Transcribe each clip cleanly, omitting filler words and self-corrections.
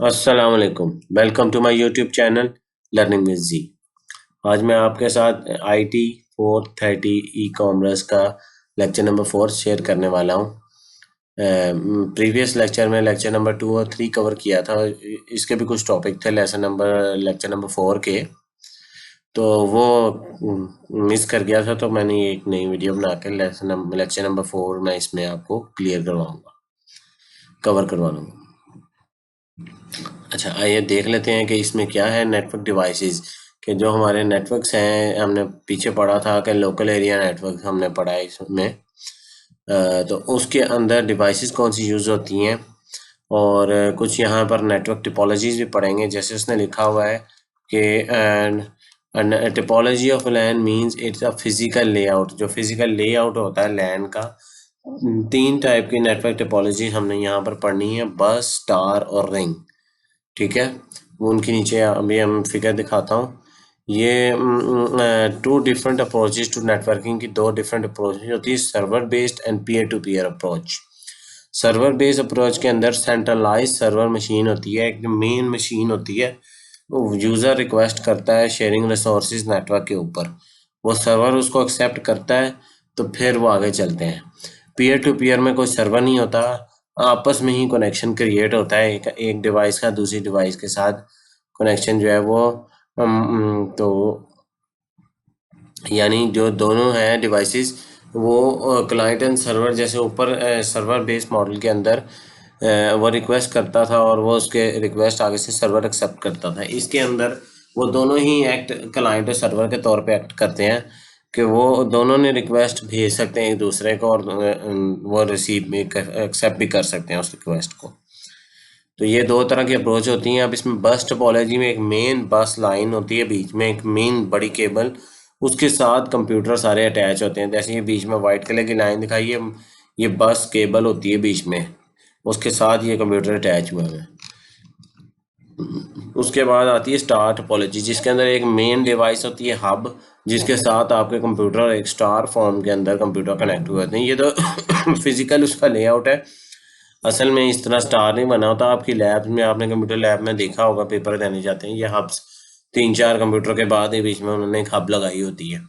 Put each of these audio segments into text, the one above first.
अस्सलाम वालेकुम। Welcome to my YouTube channel learning with G. आज मैं आपके साथ IT 430 ई कॉमर्स का लेक्चर नंबर 4 शेयर करने वाला हूँ। प्रीवियस लेक्चर में लेक्चर नंबर 2 और 3 कवर किया था। इसके भी कुछ टॉपिक थे लेक्चर नंबर 4 के, तो वो मिस कर गया था, तो मैंने एक नई वीडियो बना के लेक्चर नंबर 4 मैं इसमें आपको क्लियर करवाऊँगा, कवर करवा लूँगा। अच्छा, आइए देख लेते हैं कि इसमें क्या है। नेटवर्क डिवाइसेस के जो हमारे नेटवर्क्स हैं, हमने पीछे पढ़ा था कि लोकल एरिया नेटवर्क हमने पढ़ा है इसमें। तो उसके अंदर डिवाइसेस कौन सी यूज़ होती हैं, और कुछ यहाँ पर नेटवर्क टिपोलॉजीज भी पढ़ेंगे। जैसे उसने लिखा हुआ है कि topology of LAN means it's a physical layout. जो फिजिकल लेआउट होता है लैन का, 3 टाइप की नेटवर्क टिपोलॉजी हमने यहाँ पर पढ़नी है: बस, स्टार और रिंग। ठीक है, वो उनके नीचे अभी हम फिगर दिखाता हूँ। ये 2 डिफरेंट अप्रोचेज टू नेटवर्किंग की 2 डिफरेंट अप्रोचेज होती है: server based and peer to peer approach. Server based approach के अंदर सेंट्रलाइज सर्वर मशीन होती है, एक मेन मशीन होती है। वो यूज़र रिक्वेस्ट करता है शेयरिंग रिसोर्सेज नेटवर्क के ऊपर, वो सर्वर उसको एक्सेप्ट करता है, तो फिर वो आगे चलते हैं। पीयर टू पीयर में कोई सर्वर नहीं होता, आपस में ही कनेक्शन क्रिएट होता है। एक डिवाइस का दूसरी डिवाइस के साथ कनेक्शन जो है वो तो यानी जो दोनों हैं डिवाइसेस, वो क्लाइंट एंड सर्वर जैसे ऊपर सर्वर बेस्ड मॉडल के अंदर वो रिक्वेस्ट करता था और वो उसके रिक्वेस्ट आगे से सर्वर एक्सेप्ट करता था। इसके अंदर वो दोनों ही एक्ट क्लाइंट और सर्वर के तौर पे एक्ट करते हैं कि वो दोनों ने रिक्वेस्ट भेज सकते हैं एक दूसरे को, और वो रिसीव भी एक्सेप्ट भी कर सकते हैं उस रिक्वेस्ट को। तो ये 2 तरह की अप्रोच होती हैं। अब इसमें बस टोपोलॉजी में एक मेन बस लाइन होती है, बीच में एक मेन बड़ी केबल, उसके साथ कंप्यूटर सारे अटैच होते हैं। जैसे ये बीच में वाइट कलर की लाइन दिखाई है, ये बस केबल होती है बीच में, उसके साथ ये कंप्यूटर अटैच हुआ है। उसके बाद आती है स्टार टोपोलॉजी, जिसके अंदर एक मेन डिवाइस होती है हब, जिसके साथ आपके कंप्यूटर एक स्टार फॉर्म के अंदर कंप्यूटर कनेक्ट हुए होते हैं। ये तो फिजिकल उसका लेआउट है, असल में इस तरह स्टार नहीं बना होता। आपकी लैब में, आपने कंप्यूटर लैब में देखा होगा, पेपर देने जाते हैं, ये हब्स 3-4 कंप्यूटर के बाद ही बीच में उन्होंने एक हब लगाई होती है।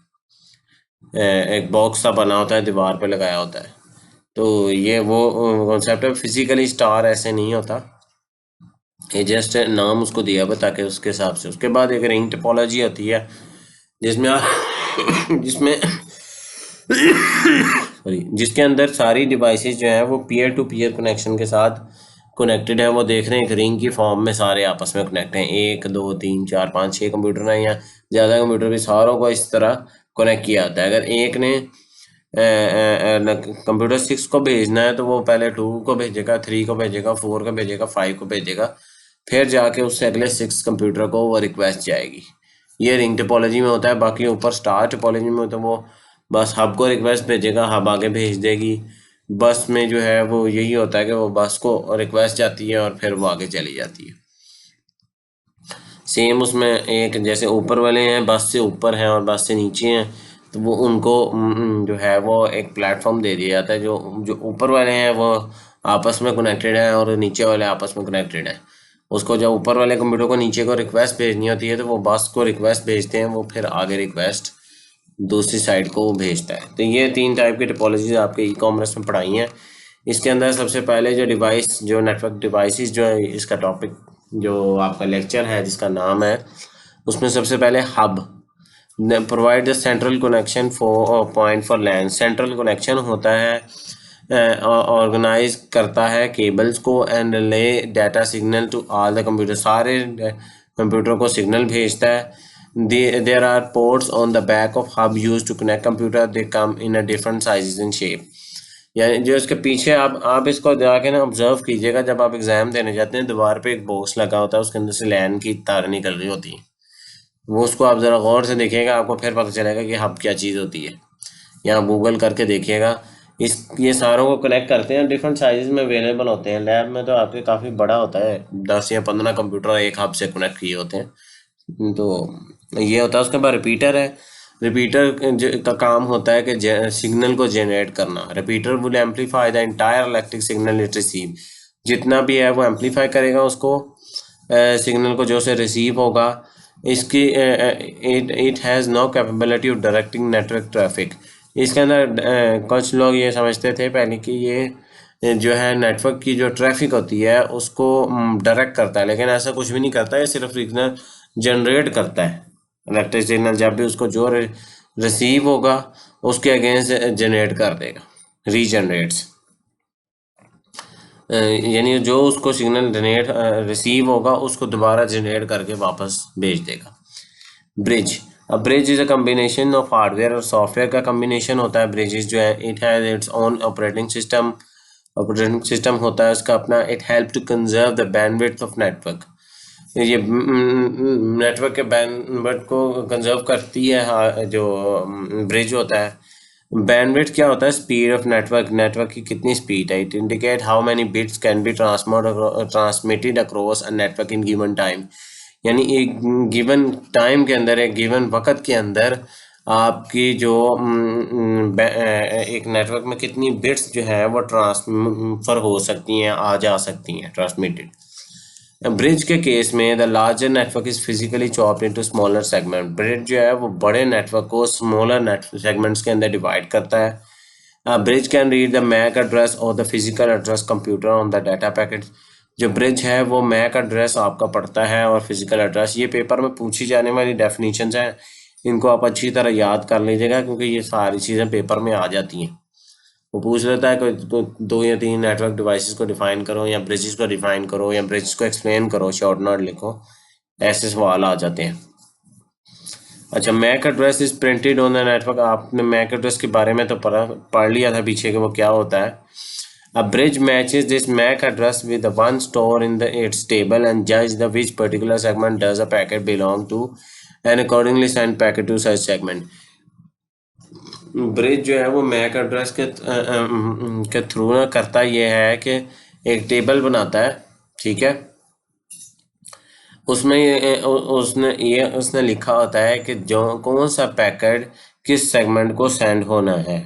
एक बॉक्स सा बना होता है, दीवार पे लगाया होता है। तो ये वो कॉन्सेप्ट है। फिजिकली स्टार ऐसे नहीं होता, ये जस्ट नाम उसको दिया हुआ ताकि उसके हिसाब से। उसके बाद एक रिंग टोपोलॉजी होती है, जिसमें जिसमें सॉरी, जिसके अंदर सारी डिवाइसेस जो है वो पीयर टू पीयर कनेक्शन के साथ कनेक्टेड है। वो देख रहे हैं एक रिंग की फॉर्म में सारे आपस में कनेक्ट हैं। 1 2 3 4 5 6 कंप्यूटर हैं, या ज़्यादा कंप्यूटर भी, सारों को इस तरह कनेक्ट किया जाता है। अगर एक ने कंप्यूटर 6 को भेजना है, तो वो पहले 2 को भेजेगा, 3 को भेजेगा, 4 को भेजेगा, 5 को भेजेगा, फिर जाके उससे अगले 6 कंप्यूटर को वो रिक्वेस्ट जाएगी। ये रिंग टोपोलॉजी में होता है। बाकी ऊपर स्टार टोपोलॉजी में होता है, वो बस हब को रिक्वेस्ट भेजेगा, हब आगे भेज देगी। बस में जो है वो यही होता है कि वो बस को रिक्वेस्ट जाती है और फिर वो आगे चली जाती है। सेम उसमें एक जैसे ऊपर वाले हैं, बस से ऊपर हैं और बस से नीचे हैं, तो वो उनको जो है वो एक प्लेटफॉर्म दे दिया जाता है। जो जो ऊपर वाले हैं वो आपस में कनेक्टेड हैं और नीचे वाले आपस में कनेक्टेड हैं। उसको जब ऊपर वाले कंप्यूटर को नीचे को रिक्वेस्ट भेजनी होती है, तो वो बस को रिक्वेस्ट भेजते हैं, वो फिर आगे रिक्वेस्ट दूसरी साइड को वो भेजता है। तो ये 3 टाइप की टोपोलॉजीज आपके ई कॉमर्स में पढ़ाई हैं। इसके अंदर सबसे पहले जो डिवाइस, जो नेटवर्क डिवाइसेस जो है, इसका टॉपिक जो आपका लेक्चर है जिसका नाम है, उसमें सबसे पहले hub provide the central connection for point for LAN. Central connection होता है, ऑर्गेनाइज करता है केबल्स को and lay data signal to all the computer. सारे कंप्यूटर को सिग्नल भेजता है। There are ports on the back of hub used to connect computer. They come in a different sizes and shape. यानी जो इसके पीछे आप इसको जाके ना ऑब्जर्व कीजिएगा, जब आप एग्जाम देने जाते हैं, दीवार पे एक बॉक्स लगा होता है, उसके अंदर से लैन की तार निकल रही होती है। वो उसको आप ज़रा गौर से देखिएगा, आपको फिर पता चलेगा कि हब क्या चीज़ होती है। यहाँ गूगल करके देखिएगा। ये सारों को कनेक्ट करते हैं, डिफरेंट साइज में अवेलेबल होते हैं। लैब में तो आपके काफ़ी बड़ा होता है, 10 या 15 कंप्यूटर एक हब से कनेक्ट किए होते हैं। तो ये होता है। उसके बाद रिपीटर है। रिपीटर का काम होता है कि सिग्नल को जनरेट करना। Repeater will amplify the entire electric signal it receive. जितना भी है वो एम्पलीफाई करेगा उसको, सिग्नल को जो से रिसीव होगा, इसकी it has no capability of directing network traffic. इसके अंदर कुछ लोग ये समझते थे पहले कि ये जो है नेटवर्क की जो ट्रैफिक होती है उसको डायरेक्ट करता है, लेकिन ऐसा कुछ भी नहीं करता है, सिर्फ सिग्नल जनरेट करता है। इलेक्ट्रिक सिग्नल जब भी उसको जो रिसीव होगा उसके अगेंस्ट जनरेट कर देगा, रीजनरेट्स, यानी जो उसको सिग्नल जनरेट रिसीव होगा उसको दोबारा जनरेट करके वापस भेज देगा। ब्रिज, अब bridge is a combination of hardware और सॉफ्टवेयर का कम्बिनेशन होता है। ब्रिजेस जो है it has its own operating system होता है उसका अपना। It help to conserve the bandwidth of network, ये नेटवर्क के बैंडविड्थ को कंजर्व करती है जो ब्रिज होता है। बैंडविड्थ क्या होता है? स्पीड ऑफ नेटवर्क की कितनी स्पीड है। It indicate how many bits can be transmitted across a network in given time, यानी एक गिवन टाइम के अंदर, एक गिवन वक्त के अंदर आपकी जो एक नेटवर्क में कितनी बिट्स जो है वो ट्रांसफर हो सकती हैं, आ जा सकती हैं, ट्रांसमिटेड। ब्रिज के केस में the larger network is physically chopped into smaller segment. Bridge जो है वो बड़े नेटवर्क को स्मॉलर नेटवर्क सेगमेंट्स के अंदर डिवाइड करता है। Bridge can read the MAC address और the physical address computer on the data packet. जो ब्रिज है वो मैक एड्रेस आपका पढ़ता है और फिजिकल एड्रेस। ये पेपर में पूछी जाने वाली डेफिनेशंस हैं, इनको आप अच्छी तरह याद कर लीजिएगा क्योंकि ये सारी चीज़ें पेपर में आ जाती हैं। वो पूछ लेता है कि तो 2 या 3 नेटवर्क डिवाइसेस को डिफाइन करो या ब्रिजेस को डिफाइन करो या ब्रिज को एक्सप्लेन करो, शॉर्ट नोट लिखो, ऐसे सवाल आ जाते हैं। अच्छा, MAC address is printed on the network. आपने मैक एड्रेस के बारे में तो पढ़ लिया था पीछे कि वो क्या होता है। A bridge matches this MAC address with the one stored in its table and judge the which particular segment does a packet belong to and accordingly send packet to such segment. Bridge जो है वो Mac address के through ना करता ये है कि एक टेबल बनाता है, ठीक है। उसमें उसने लिखा होता है कि जो कौन सा पैकेट किस सेगमेंट को सेंड होना है।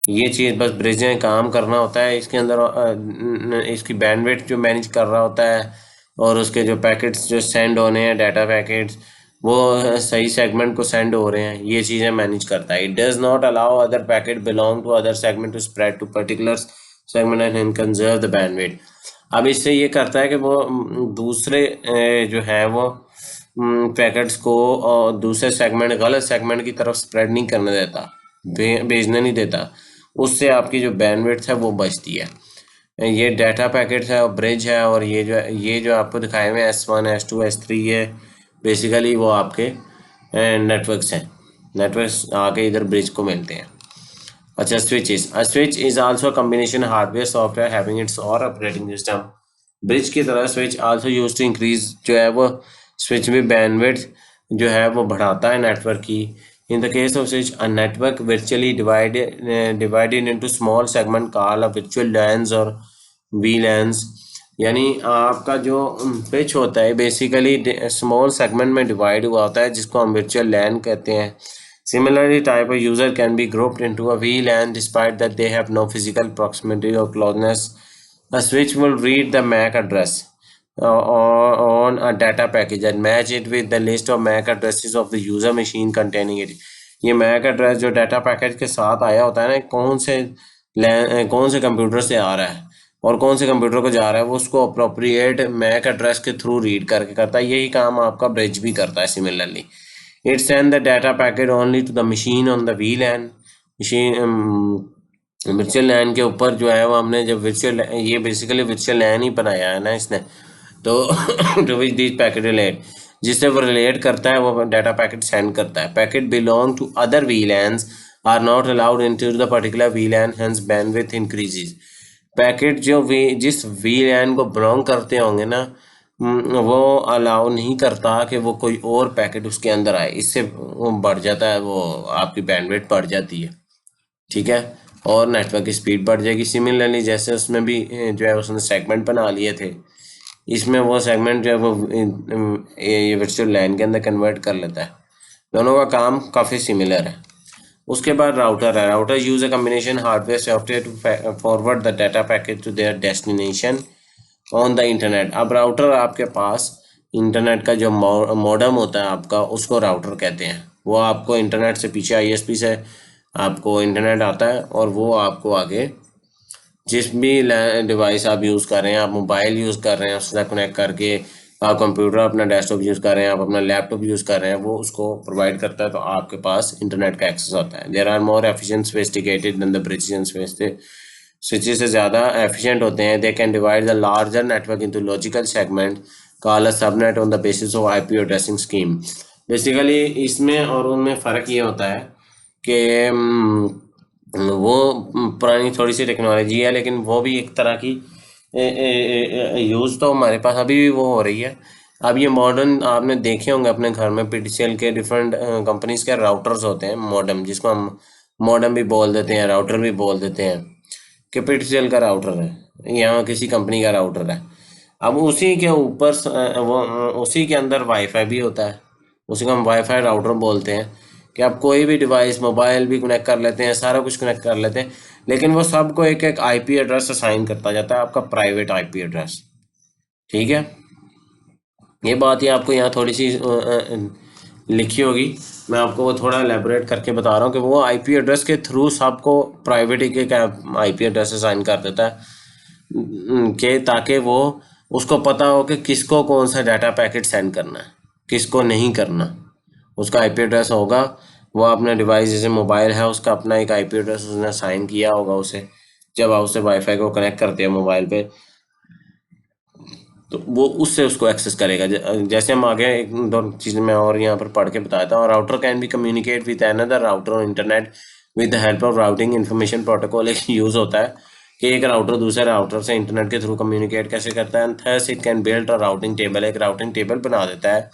ये चीज़ बस ब्रिज में काम करना होता है। इसके अंदर इसकी बैंडविड्थ जो मैनेज कर रहा होता है और उसके जो पैकेट्स जो सेंड होने हैं, डाटा पैकेट्स, वो सही सेगमेंट को सेंड हो रहे हैं, ये चीज़ें मैनेज करता है। It does not allow other packet belong to other segment to spread to particular segment and conserve the bandwidth. अब इससे ये करता है कि वो दूसरे जो है वो पैकेट्स को दूसरे सेगमेंट, गलत सेगमेंट की तरफ स्प्रेड नहीं करने देता, भेजने नहीं देता। उससे आपकी जो बैंडविड्थ है वो बचती है। ये डाटा पैकेट है और ब्रिज है, और ये जो आपको दिखाए हुए S1 S2 S3 ये बेसिकली वो आपके नेटवर्क्स हैं। नेटवर्क्स आके इधर ब्रिज को मिलते हैं। अच्छा, switches. A switch is also combination hardware software having its और ऑपरेटिंग सिस्टम। ब्रिज की तरह switch also use to increase जो है वो स्विच में बैंडविड्थ जो है वो बढ़ाता है नेटवर्क की। In the case of switch, a network virtually divided into small segment called a virtual LANs or VLANs, यानी आपका जो स्विच होता है बेसिकली स्मॉल सेगमेंट में डिवाइड हुआ होता है जिसको हम वर्चुअल लैन कहते हैं। Similarly, type of user can be grouped into a VLAN despite that they have no physical proximity or closeness. A switch will read the MAC address on a data package and match it with the list of MAC addresses of the user machine containing it. ये MAC address जो data package के साथ आया होता है ना, कौन से कंप्यूटर से आ रहा है और कौन से कंप्यूटर को जा रहा है, वो उसको अप्रोप्रिएट MAC एड्रेस के थ्रू रीड करके करता है। यही काम आपका ब्रिज भी करता है। Similarly, it send the data packet only to the machine on the VLAN machine. Virtual LAN के ऊपर जो है वो हमने जब ये बेसिकली वर्चुअल लैन ही बनाया है ना इसने, तो to which this packet relate, जिससे वो रिलेट करता है वो डाटा पैकेट सेंड करता है। Packet belong to other VLANs are not allowed into the particular VLAN, hence bandwidth increases. Packet जो जिस VLAN को बिलोंग करते होंगे ना, वो अलाउ नहीं करता कि वो कोई और पैकेट उसके अंदर आए, इससे वो बढ़ जाता है, वो आपकी बैंडविड्थ बढ़ जाती है, ठीक है, और नेटवर्क की स्पीड बढ़ जाएगी। सिमिलरली जैसे उसमें भी जो है उसने सेगमेंट बना लिए थे, इसमें वो सेगमेंट जो है वो ये वर्चुअल लैन के अंदर कन्वर्ट कर लेता है। दोनों का काम काफ़ी सिमिलर है। उसके बाद राउटर है। Router use a combination hardware software to forward the data packet to their destination. On the internet. अब राउटर आपके पास इंटरनेट का जो मॉडेम होता है आपका, उसको राउटर कहते हैं। वो आपको इंटरनेट से पीछे आईएसपी से आपको इंटरनेट आता है और वो आपको आगे जिस भी डिवाइस आप यूज़ कर रहे हैं, आप मोबाइल यूज़ कर रहे हैं उससे कनेक्ट करके, आप कंप्यूटर अपना डेस्कटॉप यूज़ कर रहे हैं, आप अपना लैपटॉप यूज़ कर रहे हैं, वो उसको प्रोवाइड करता है। तो आपके पास इंटरनेट का एक्सेस होता है। There are more efficient sophisticated than the precision switches से ज़्यादा एफिशिएंट होते हैं। They can divide the larger network into logical segment called a subnet on the basis of IP addressing scheme. Basically इसमें और उनमें फ़र्क ये होता है कि वो पुरानी थोड़ी सी टेक्नोलॉजी है, लेकिन वो भी एक तरह की यूज़ तो हमारे पास अभी भी वो हो रही है। अब ये मॉडर्न आपने देखे होंगे अपने घर में, पीटीसीएल के डिफरेंट कंपनीज के राउटर्स होते हैं मॉडेम, जिसको हम मॉडेम भी बोल देते हैं, राउटर भी बोल देते हैं कि पीटीसीएल का राउटर है या किसी कंपनी का राउटर है। अब उसी के ऊपर वो उसी के अंदर वाईफाई भी होता है, उसी को हम वाईफाई राउटर बोलते हैं। कि आप कोई भी डिवाइस, मोबाइल भी कनेक्ट कर लेते हैं, सारा कुछ कनेक्ट कर लेते हैं, लेकिन वो सबको एक एक आईपी एड्रेस असाइन करता जाता है, आपका प्राइवेट आईपी एड्रेस। ठीक है, ये बात ही आपको यहाँ थोड़ी सी लिखी होगी, मैं आपको वो थोड़ा एलेबोरेट करके बता रहा हूँ कि वो आईपी एड्रेस के थ्रू सबको प्राइवेट एक एक आईपी एड्रेस असाइन कर देता है कि ताकि वो उसको पता हो कि किसको कौन सा डाटा पैकेट सेंड करना है, किसको नहीं करना। उसका आईपी एड्रेस होगा, वो अपने डिवाइस जैसे मोबाइल है उसका अपना एक आईपी एड्रेस उसने असाइन किया होगा उसे, जब आप उससे वाईफाई को कनेक्ट करते हैं मोबाइल पे, तो वो उससे उसको एक्सेस करेगा। जैसे हम आगे एक दो चीज़ें मैं और यहाँ पर पढ़ के बताता हूँ। Router can be communicate with another router on internet with the help of routing information protocol. एक यूज़ होता है कि एक राउटर दूसरे राउटर से इंटरनेट के थ्रू कम्युनिकेट कैसे करता है। Thus it can build a routing table, एक राउटिंग टेबल बना देता है,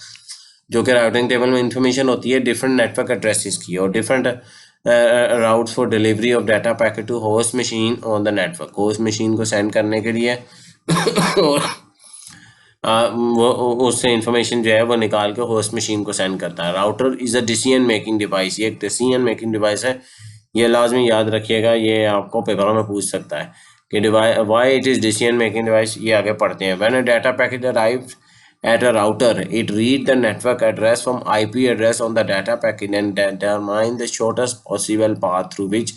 जो कि राउटिंग टेबल में इंफॉर्मेशन होती है डिफरेंट नेटवर्क एड्रेसेस की और different routes for delivery of data packet to host machine on the network, host machine को सेंड करने के लिए और वो उससे इंफॉर्मेशन जो है वो निकाल के होस्ट मशीन को सेंड करता है। Router is a decision making device, ये एक डिसीजन मेकिंग डिवाइस है, ये लाजमी याद रखिएगा, ये आपको पेपरों में पूछ सकता है कि device why it is decision making device. ये आगे पढ़ते हैं। When a data packet arrives at a router, it read the network address from IP address on the data packet and determine the shortest possible path through which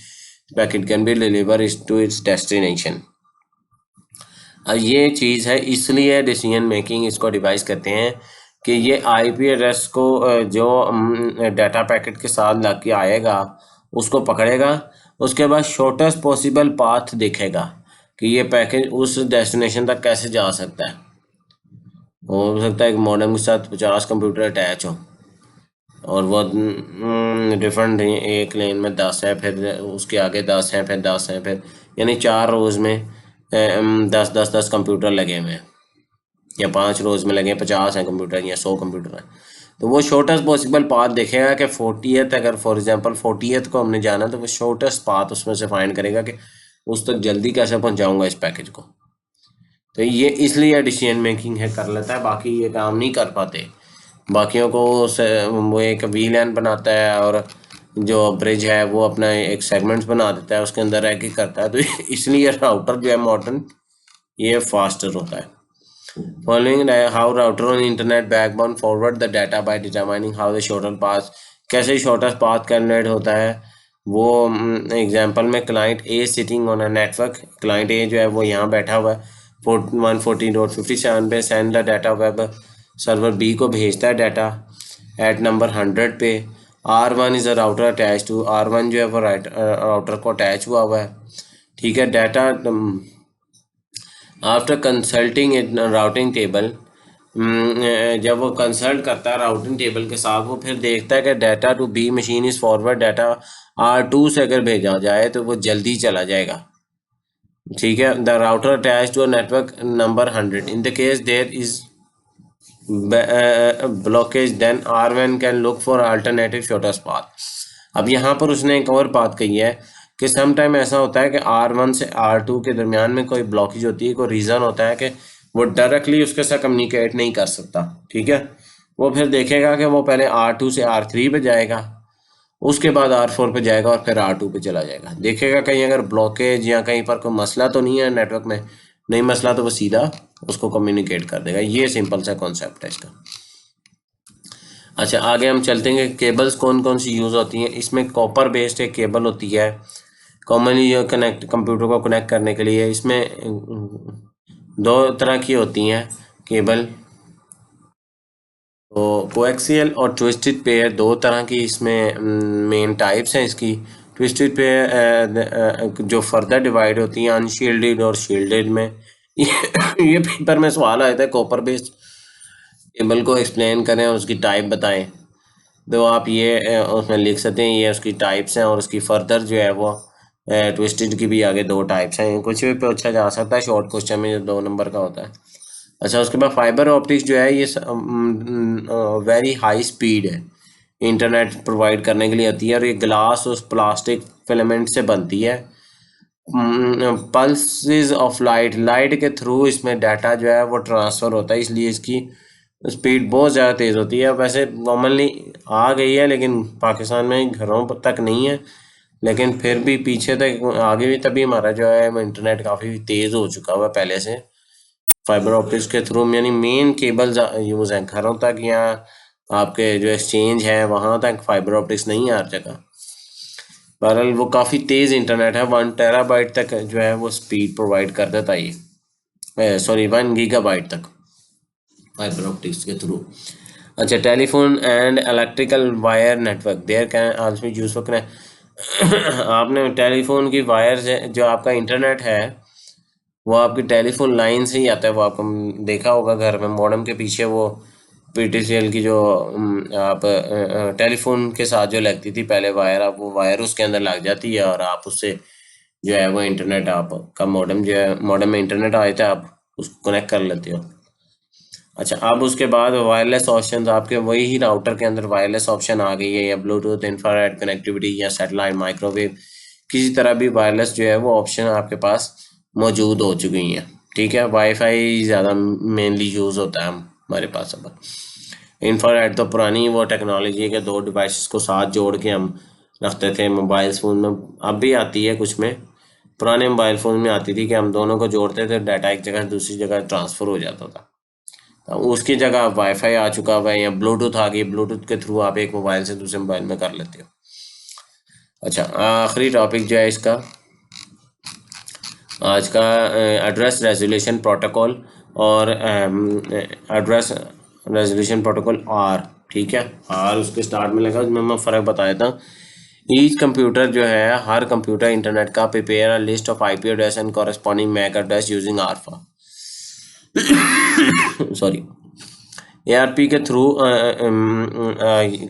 packet can be delivered to its destination। ये चीज़ है, इसलिए decision making इसको device कहते हैं कि ये IP address को जो डाटा पैकेट के साथ लग के आएगा उसको पकड़ेगा, उसके बाद शॉर्टेस्ट पॉसिबल पाथ देखेगा कि ये पैकेज उस डेस्टिनेशन तक कैसे जा सकता है। हो सकता है कि मॉडेम के साथ 50 कंप्यूटर अटैच हो और वो डिफरेंट, एक लेन में 10 है, फिर उसके आगे 10 हैं, फिर 10 हैं, फिर यानी 4 रोज़ में 10 कंप्यूटर लगे हुए हैं, या 5 रोज़ में लगे 50 हैं कंप्यूटर या 100 कंप्यूटर हैं। तो वो शॉर्टेस्ट पॉसिबल पाथ देखेगा कि 40th, अगर फॉर एग्जांपल 40th को हमने जाना तो वो शॉर्टेस्ट पाथ उसमें से फाइंड करेगा कि उस तक जल्दी कैसे पहुंचाऊंगा इस पैकेज को। तो ये इसलिए डिसीजन मेकिंग है कर लेता है, बाकी ये काम नहीं कर पाते। बाकियों को वो एक वीलैन बनाता है और जो ब्रिज है वो अपना एक सेगमेंट्स बना देता है, उसके अंदर रह के करता है। तो इसलिए राउटर जो है मॉडर्न ये फास्टर होता है। Following how router on internet backbone forward the data by determining how the shortest path, कैसे shortest path कैलकुलेट होता है वो एग्जांपल में client A sitting on a network, client A जो है वो यहाँ बैठा हुआ है 140.57 पे send the data, web server B को भेजता है डाटा एट नंबर 100 पे। R1 is a router attach to, R1 जो है वो राउटर को अटैच हुआ है। ठीक है, डाटा आफ्टर कंसल्टिंग इन राउटिंग टेबल, जब वो कंसल्ट करता है राउटिंग टेबल के साथ, वो फिर देखता है कि data to B machine is forward, data R2 से अगर भेजा जाए तो वो जल्दी चला जाएगा। ठीक है, the router attach to a network number 100 in the case there is blockage then R1 can look for alternative shortest path. अब यहाँ पर उसने एक और बात कही है कि सम टाइम ऐसा होता है कि R1 से R2 के दरमियान में कोई ब्लॉकेज होती है, कोई रीज़न होता है कि वो डायरेक्टली उसके साथ कम्युनिकेट नहीं कर सकता। ठीक है, वो फिर देखेगा कि वो पहले R2 से R3 पे जाएगा, उसके बाद R4 पे जाएगा और फिर R2 पे चला जाएगा। देखेगा कहीं अगर ब्लॉकेज या कहीं पर कोई मसला तो नहीं है नेटवर्क में, नहीं मसला तो वो सीधा उसको कम्युनिकेट कर देगा। ये सिंपल सा कॉन्सेप्ट है इसका। अच्छा आगे हम चलते हैं, केबल्स कौन कौन सी यूज़ होती हैं। इसमें कॉपर बेस्ड एक केबल होती है कॉमनली जो कनेक्ट कंप्यूटर को कनेक्ट करने के लिए। इसमें दो तरह की होती हैं केबल, तो कोएक्सियल और ट्विस्टेड पेयर, दो तरह की इसमें मेन टाइप्स हैं इसकी। ट्विस्टेड पेयर जो फर्दर डिवाइड होती हैं अनशील्डेड और शील्डेड में। ये पेपर में सवाल आया था कॉपर बेस्ड केबल को एक्सप्लेन करें और उसकी टाइप बताएं, तो आप ये उसमें लिख सकते हैं ये उसकी टाइप्स हैं और उसकी फर्दर जो है वो ट्विस्टेड की भी आगे दो टाइप्स हैं। कुछ भी पूछा जा सकता है शॉर्ट क्वेश्चन में जो 2 नंबर का होता है। अच्छा उसके बाद फाइबर ऑप्टिक्स जो है ये वेरी हाई स्पीड है, इंटरनेट प्रोवाइड करने के लिए आती है और ये ग्लास और प्लास्टिक फिलामेंट से बनती है। पल्सेस ऑफ लाइट, लाइट के थ्रू इसमें डाटा जो है वो ट्रांसफ़र होता है, इसलिए इसकी स्पीड बहुत ज़्यादा तेज़ होती है। वैसे कॉमनली आ गई है लेकिन पाकिस्तान में घरों तक नहीं है, लेकिन फिर भी पीछे तक आगे भी, तभी हमारा जो है इंटरनेट काफ़ी तेज़ हो चुका हुआ है पहले से। फाइबर ऑप्टिक्स के थ्रू यानी मेन केबल्स यूज़ हैं घरों तक या आपके जो एक्सचेंज है वहाँ तक फाइबर ऑप्टिक्स नहीं है हर जगह। बहरहाल वो काफ़ी तेज़ इंटरनेट है, 1 टेराबाइट तक जो है वो स्पीड प्रोवाइड कर देता है ये, सॉरी 1 गीगाबाइट तक फाइबर ऑप्टिक्स के थ्रू। अच्छा telephone and electrical wire network there can also use for connect. आपने टेलीफोन की वायर से जो आपका इंटरनेट है वो आपकी टेलीफोन लाइन से ही आता है। वो आपको देखा होगा घर में मॉडेम के पीछे वो पीटीसीएल की जो आप टेलीफोन के साथ जो लगती थी पहले वायर, आप वो वायर उसके अंदर लग जाती है और आप उससे जो है वो इंटरनेट आपका मॉडेम जो है मॉडेम में इंटरनेट आ जाता है, आप उसको कनेक्ट कर लेते हो। अच्छा अब उसके बाद वायरलेस ऑप्शन आपके वही राउटर के अंदर वायरलेस ऑप्शन आ गई है, या ब्लूटूथ इंफ्रारेड कनेक्टिविटी या सैटेलाइट माइक्रोवेव किसी तरह भी वायरलेस जो है वो ऑप्शन आपके पास मौजूद हो चुकी हैं। ठीक है वाईफाई ज़्यादा मेनली यूज़ होता है हमारे पास। अब इंफ्रारेड तो पुरानी वो टेक्नोलॉजी है कि 2 डिवाइसेस को साथ जोड़ के हम रखते थे मोबाइल फ़ोन में, अब भी आती है कुछ में, पुराने मोबाइल फ़ोन में आती थी कि हम दोनों को जोड़ते थे, डाटा एक जगह दूसरी जगह ट्रांसफ़र हो जाता था। तो उसकी जगह वाईफाई आ चुका हुआ है या ब्लूटूथ आ गई, ब्लूटूथ के थ्रू आप एक मोबाइल से दूसरे मोबाइल में कर लेते हो। अच्छा आखिरी टॉपिक जो है इसका आज का एड्रेस रेजोल्यूशन प्रोटोकॉल और एड्रेस रेजोल्यूशन प्रोटोकॉल आर। ठीक है आर उसके स्टार्ट में लगा, उसमें मैं फ़र्क बताया था। ईच कंप्यूटर जो है हर कंप्यूटर इंटरनेट का prepare a list of IP address and corresponding MAC address using आरफा। सॉरी एआरपी के थ्रू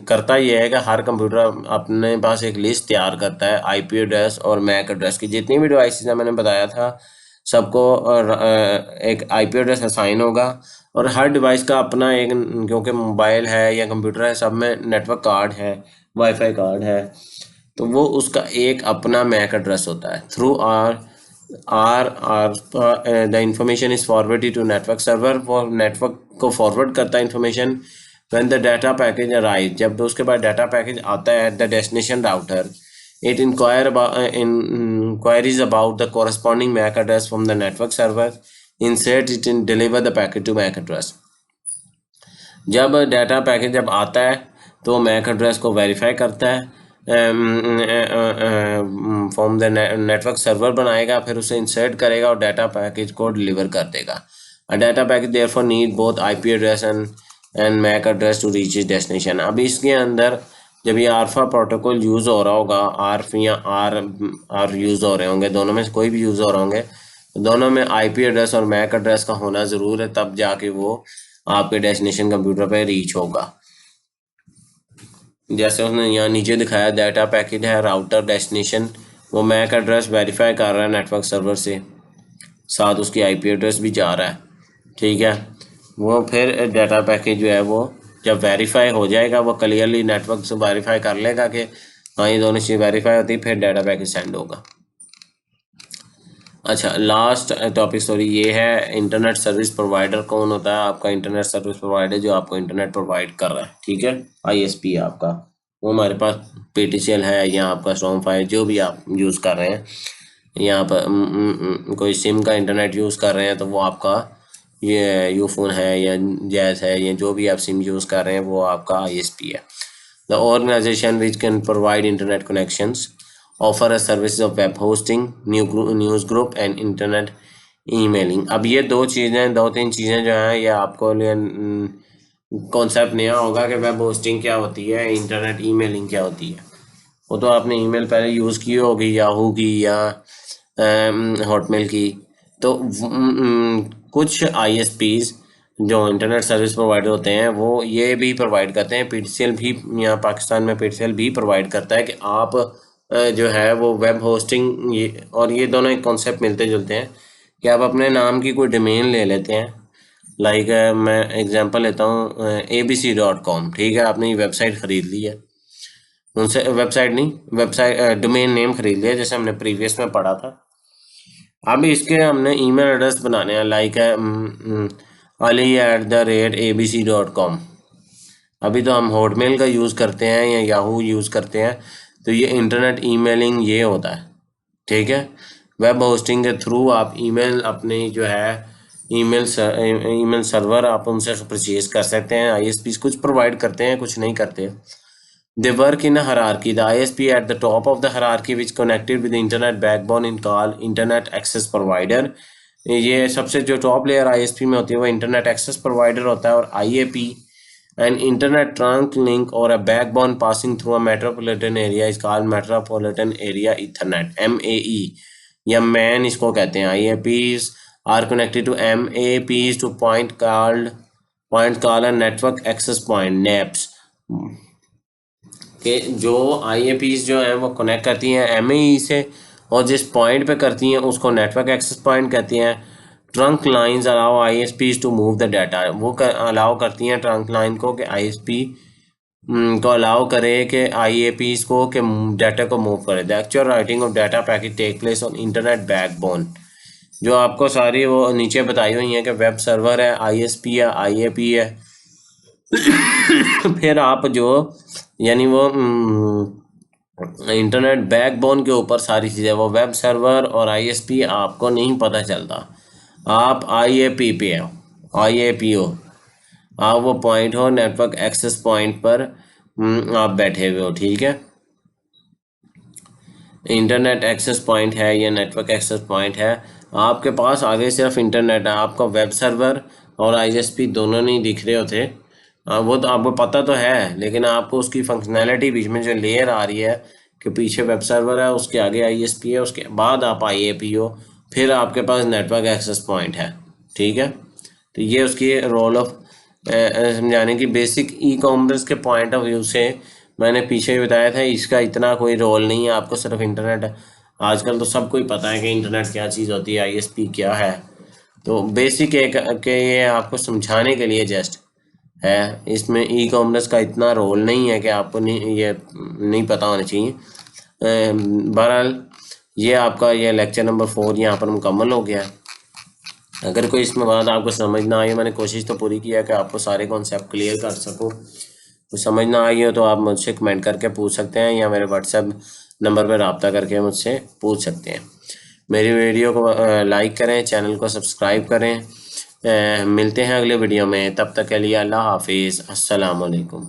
करता यह है कि हर कंप्यूटर अपने पास एक लिस्ट तैयार करता है आईपी एड्रेस और मैक एड्रेस की। जितनी भी डिवाइसेस हैं मैंने बताया था सबको एक आईपी एड्रेस असाइन होगा और हर डिवाइस का अपना एक, क्योंकि मोबाइल है या कंप्यूटर है सब में नेटवर्क कार्ड है, वाईफाई कार्ड है, तो वो उसका एक अपना मैक एड्रेस होता है। Through are the information is forwarded to network server, वो नेटवर्क को फॉरवर्ड करता है information. When the data package arrive, जब उसके बाद डाटा पैकेज आता है at the destination router, it inquiries about the corresponding MAC address from the network server, insert it and deliver the packet to MAC address। जब data package जब आता है तो मैक एड्रेस को वेरीफाई करता है, फ्रॉम द नेटवर्क सर्वर बनाएगा, फिर उसे इंसर्ट करेगा और डाटा पैकेज को डिलीवर कर देगा। A data package therefore need both IP address and MAC address to reach is destination. अब इसके अंदर जब ये आरफा प्रोटोकॉल यूज़ हो रहा होगा, आरफ या आर यूज़ हो रहे होंगे, दोनों में से कोई भी यूज़ हो रहे होंगे, तो दोनों में आईपी एड्रेस और मैक एड्रेस का होना ज़रूर है, तब जाके वो आपके डेस्टिनेशन कंप्यूटर पे रीच होगा। जैसे उसने यहाँ नीचे दिखाया डाटा पैकेज है राउटर डेस्टिनेशन, वो मैक एड्रेस वेरीफाई कर रहा है नेटवर्क सर्वर से, साथ उसकी आईपी एड्रेस भी जा रहा है। ठीक है वो फिर डाटा पैकेज जो है वो जब वेरीफाई हो जाएगा वो क्लियरली नेटवर्क से वेरीफाई कर लेगा कि हाँ ये दोनों चीज़ वेरीफाई होती है, फिर डाटा पैकेज सेंड होगा। अच्छा लास्ट टॉपिक सॉरी ये है इंटरनेट सर्विस प्रोवाइडर कौन होता है। आपका इंटरनेट सर्विस प्रोवाइडर जो आपको इंटरनेट प्रोवाइड कर रहा है, ठीक है आईएसपी आपका, वो हमारे पास पीटीसीएल है या आपका स्टॉर्म फायर जो भी आप यूज़ कर रहे हैं, यहाँ पर कोई सिम का इंटरनेट यूज़ कर रहे हैं तो वो आपका ये यूफोन है या जैज़ है, या जो भी आप सिम यूज़ कर रहे हैं वो आपका ISP है। The organisation which can provide internet connections offer a service of web hosting, news group and internet emailing. अब ये दो तीन चीज़ें जो हैं ये आपको कॉन्सेप्ट नया होगा कि वेब होस्टिंग क्या होती है, इंटरनेट ईमेलिंग क्या होती है। वो तो आपने ईमेल पहले यूज़ की होगी, याहू की या हॉटमेल की। तो कुछ ISPs जो इंटरनेट सर्विस प्रोवाइडर होते हैं वो ये भी प्रोवाइड करते हैं, PTCL भी यहाँ पाकिस्तान में PTCL भी प्रोवाइड करता है कि आप जो है वो वेब होस्टिंग, ये दोनों एक कॉन्सेप्ट मिलते जुलते हैं कि आप अपने नाम की कोई डोमेन ले लेते हैं। लाइक मैं एग्जांपल लेता हूँ abc.com, ठीक है, आपने ये वेबसाइट ख़रीद ली है उनसे, वेबसाइट डोमेन नेम खरीद लिया जैसे हमने प्रीवियस में पढ़ा था। अब इसके हमने ईमेल एड्रेस बनाने हैं, लाइक है ali@abc.com। अभी तो हम हॉटमेल का यूज़ करते हैं या याहू यूज़ करते हैं, तो ये इंटरनेट ईमेलिंग ये होता है, ठीक है। वेब होस्टिंग के थ्रू आप ईमेल अपनी जो है ईमेल सर्वर आप उनसे परचेज कर सकते हैं। ISPs कुछ प्रोवाइड करते हैं, कुछ नहीं करते। They work in a hierarchy. The ISP at the top of the hierarchy which connected with the internet backbone in called internet access provider. ये सबसे जो टॉप लेयर ISP में होती है वो इंटरनेट एक्सेस प्रोवाइडर होता है। और IAP an internet trunk link or a backbone passing through a metropolitan area is called metropolitan area ethernet, MAE या मैन इसको कहते हैं। IAPs are connected to MAPs to point called a network access point, NAPs कि जो IAPs जो हैं वो connect करती हैं MAE से, और जिस पॉइंट पे करती हैं उसको नेटवर्क एक्सेस पॉइंट कहती हैं। Trunk lines allow ISPs to move the data, वो अलाउ करती हैं ट्रंक लाइन को कि ISP को अलाउ करे कि IAPs को कि डाटा को मूव करे। The actual writing of data packet take place on internet backbone, जो आपको सारी वो नीचे बताई हुई हैं कि वेब सर्वर है, ISP है, IAP है। फिर आप जो यानी वो इंटरनेट बैकबोन के ऊपर सारी चीज़ें, वो वेब सर्वर और ISP आपको नहीं पता चलता, आप IAP पे हो, IAP हो, आप वो पॉइंट हो नेटवर्क एक्सेस पॉइंट पर आप बैठे हुए हो, ठीक है। इंटरनेट एक्सेस पॉइंट है या नेटवर्क एक्सेस पॉइंट है, आपके पास आगे सिर्फ इंटरनेट है, आपका वेब सर्वर और ISP दोनों नहीं दिख रहे होते। वो तो आपको पता तो है, लेकिन आपको उसकी फंक्शनैलिटी बीच में जो लेयर आ रही है कि पीछे वेब सर्वर है, उसके आगे ISP है, उसके बाद आप IAP हो, फिर आपके पास नेटवर्क एक्सेस पॉइंट है, ठीक है। तो ये उसकी रोल ऑफ समझाने की बेसिक ई-कॉमर्स के पॉइंट ऑफ व्यू से मैंने पीछे ही बताया था, इसका इतना कोई रोल नहीं है, आपको सिर्फ इंटरनेट, आजकल तो सबको ही पता है कि इंटरनेट क्या चीज़ होती है, ISP क्या है। तो बेसिक एक के ये आपको समझाने के लिए जस्ट है, इसमें ई-कॉमर्स का इतना रोल नहीं है कि आपको ये नहीं पता होना चाहिए। बहरहाल ये आपका ये लेक्चर नंबर 4 यहाँ पर मुकम्मल हो गया है। अगर कोई इसमें बात आपको समझ ना आई, मैंने कोशिश तो पूरी किया कि आपको सारे कॉन्सेप्ट क्लियर कर सकूँ। कुछ समझ ना आई हो तो आप मुझसे कमेंट करके पूछ सकते हैं या मेरे WhatsApp नंबर पर रब्ता करके मुझसे पूछ सकते हैं। मेरी वीडियो को लाइक करें, चैनल को सब्सक्राइब करें। मिलते हैं अगले वीडियो में, तब तक के लिए अल्लाह हाफिज़, अस्सलाम वालेकुम।